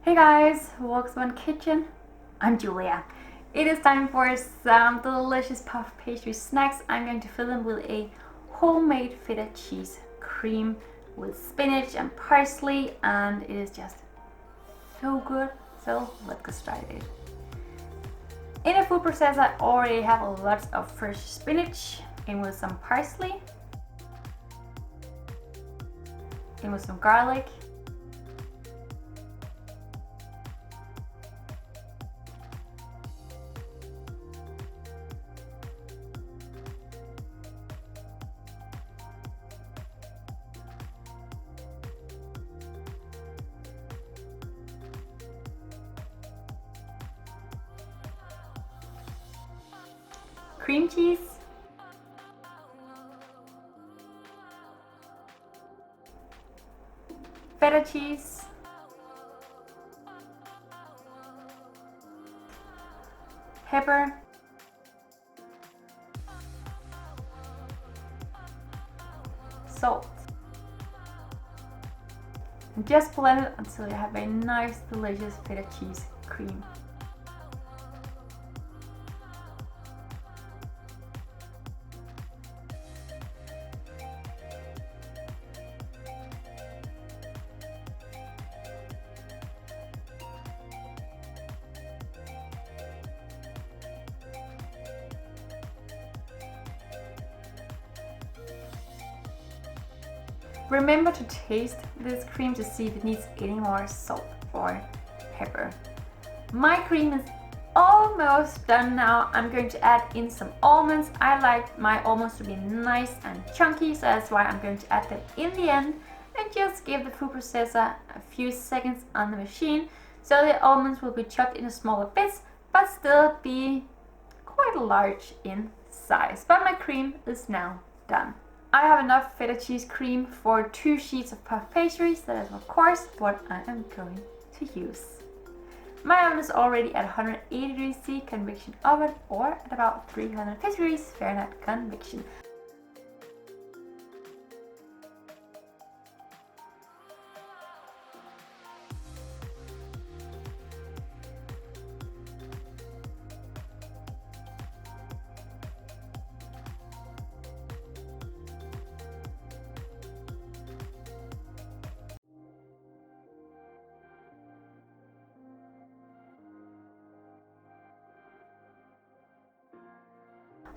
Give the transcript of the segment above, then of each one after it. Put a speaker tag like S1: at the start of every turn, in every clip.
S1: Hey guys, welcome to my kitchen. I'm Julia. It is time for some delicious puff pastry snacks. I'm going to fill them with a homemade feta cheese cream with spinach and parsley, and it is just so good. So let's get started. In a food processor, I already have a lot of fresh spinach in with some parsley, in with some garlic, cream cheese, feta cheese, pepper, salt, and just blend it until you have a nice delicious feta cheese cream. Remember to taste this cream to see if it needs any more salt or pepper. My cream is almost done now. I'm going to add in some almonds. I like my almonds to be nice and chunky, so that's why I'm going to add them in the end and just give the food processor a few seconds on the machine so the almonds will be chopped into smaller bits but still be quite large in size. But my cream is now done. I have enough feta cheese cream for 2 sheets of puff pastries. That is of course what I am going to use. My oven is already at 180 degrees C convection oven or at about 350 degrees Fahrenheit convection.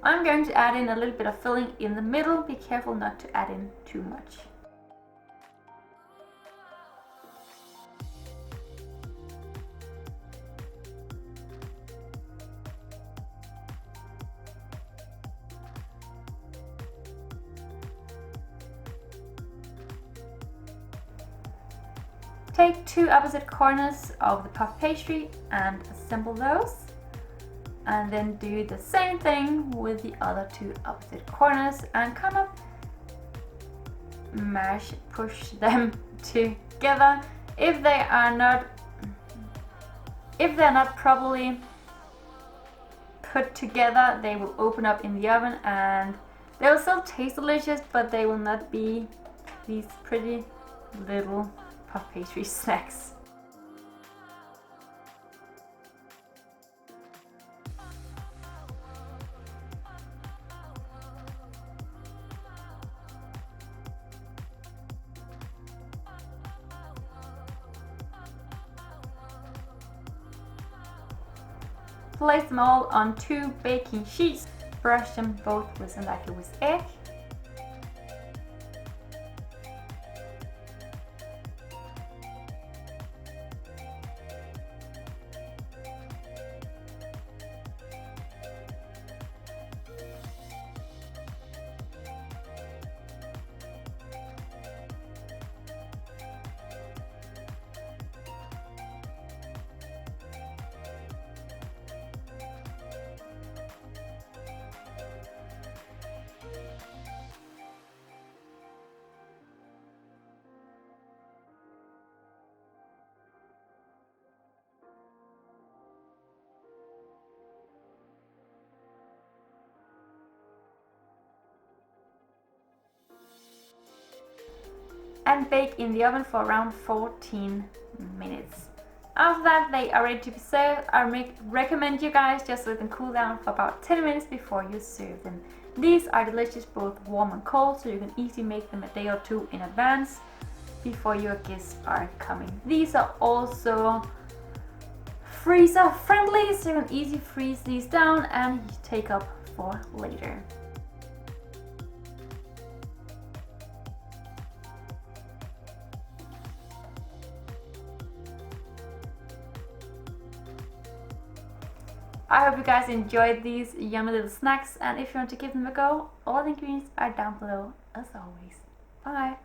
S1: I'm going to add in a little bit of filling in the middle. Be careful not to add in too much. Take 2 opposite corners of the puff pastry and assemble those. And then do the same thing with the other 2 opposite corners and kind of push them together. If they're not properly put together, they will open up in the oven and they will still taste delicious, but they will not be these pretty little puff pastry snacks. Place them all on 2 baking sheets. Brush them both with some with egg. And bake in the oven for around 14 minutes. After that, they are ready to be served. I recommend you guys just let them cool down for about 10 minutes before you serve them. These are delicious both warm and cold, so you can easily make them a day or two in advance before your guests are coming. These are also freezer friendly, so you can easily freeze these down and take up for later. I hope you guys enjoyed these yummy little snacks, and if you want to give them a go, all the ingredients are down below as always. Bye!